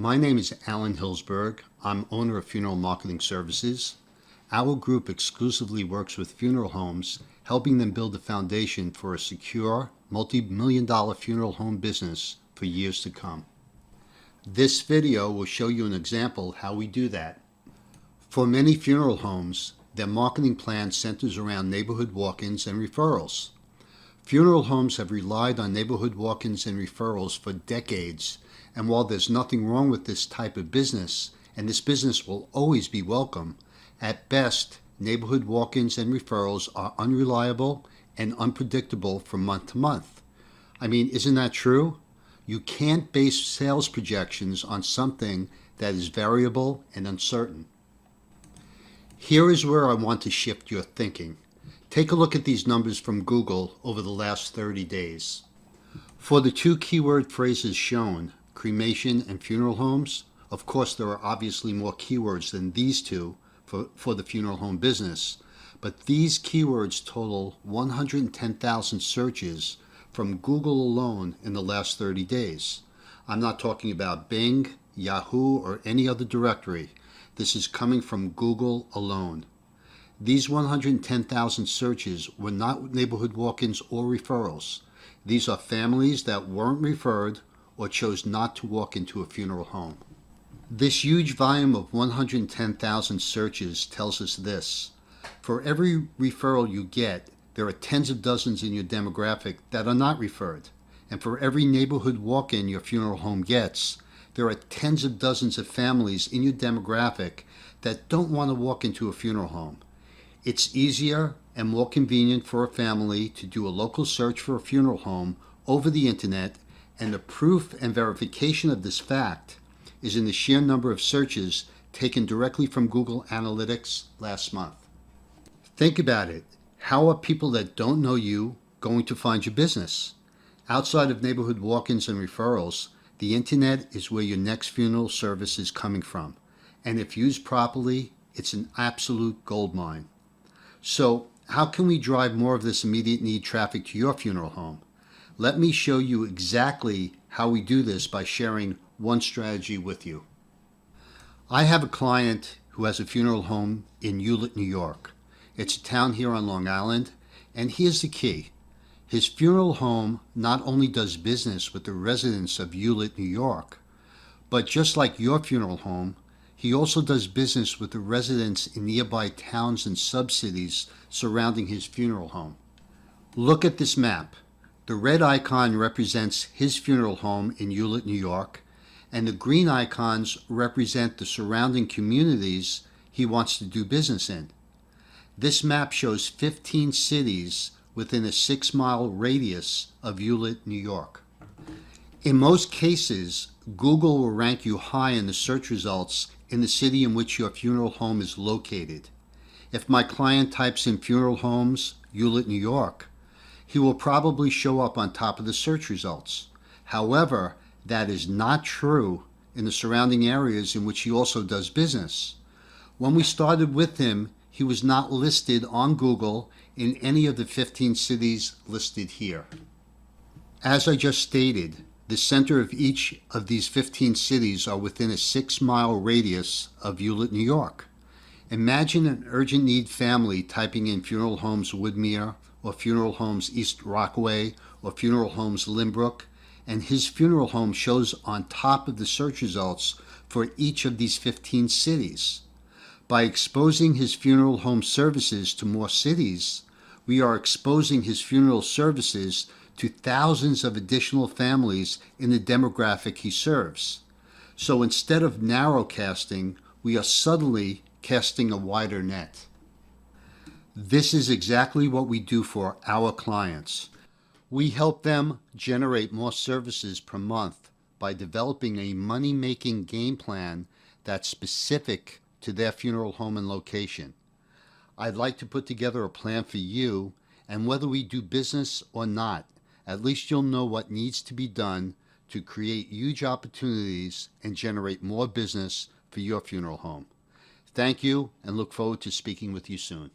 My name is Alan Hillsberg. I'm owner of Funeral Marketing Services. Our group exclusively works with funeral homes, helping them build a foundation for a secure, multi-million-dollar funeral home business for years to come. This video will show you an example how we do that. For many funeral homes, their marketing plan centers around neighborhood walk-ins and referrals. Funeral homes have relied on neighborhood walk-ins and referrals for decades, and while there's nothing wrong with this type of business, and this business will always be welcome, at best, neighborhood walk-ins and referrals are unreliable and unpredictable from month to month. I mean, isn't that true? You can't base sales projections on something that is variable and uncertain. Here is where I want to shift your thinking. Take a look at these numbers from Google over the last 30 days. For the two keyword phrases shown, cremation and funeral homes, of course there are obviously more keywords than these two for the funeral home business, but these keywords total 110,000 searches from Google alone in the last 30 days. I'm not talking about Bing, Yahoo, or any other directory. This is coming from Google alone. These 110,000 searches were not neighborhood walk-ins or referrals. These are families that weren't referred or chose not to walk into a funeral home. This huge volume of 110,000 searches tells us this. For every referral you get, there are tens of dozens in your demographic that are not referred. And for every neighborhood walk-in your funeral home gets, there are tens of dozens of families in your demographic that don't want to walk into a funeral home. It's easier and more convenient for a family to do a local search for a funeral home over the internet, and the proof and verification of this fact is in the sheer number of searches taken directly from Google Analytics last month. Think about it. How are people that don't know you going to find your business? Outside of neighborhood walk-ins and referrals, the internet is where your next funeral service is coming from. And if used properly, it's an absolute goldmine. So how can we drive more of this immediate need traffic to your funeral home? Let me show you exactly how we do this by sharing one strategy with you. I have a client who has a funeral home in Hewlett, New York. It's a town here on Long Island, and here's the key. His funeral home not only does business with the residents of Hewlett, New York, but just like your funeral home, he also does business with the residents in nearby towns and sub-cities surrounding his funeral home. Look at this map. The red icon represents his funeral home in Hewlett, New York, and the green icons represent the surrounding communities he wants to do business in. This map shows 15 cities within a 6-mile radius of Hewlett, New York. In most cases, Google will rank you high in the search results in the city in which your funeral home is located. If my client types in funeral homes, Hewlett, New York, he will probably show up on top of the search results. However, that is not true in the surrounding areas in which he also does business. When we started with him, he was not listed on Google in any of the 15 cities listed here. As I just stated, the center of each of these 15 cities are within a 6-mile radius of Hewlett, New York. Imagine an urgent need family typing in funeral homes Woodmere, or funeral homes East Rockaway, or funeral homes Lynbrook, and his funeral home shows on top of the search results for each of these 15 cities. By exposing his funeral home services to more cities, we are exposing his funeral services to thousands of additional families in the demographic he serves. So instead of narrow casting, we are subtly casting a wider net. This is exactly what we do for our clients. We help them generate more services per month by developing a money-making game plan that's specific to their funeral home and location. I'd like to put together a plan for you, and whether we do business or not, at least you'll know what needs to be done to create huge opportunities and generate more business for your funeral home. Thank you, and look forward to speaking with you soon.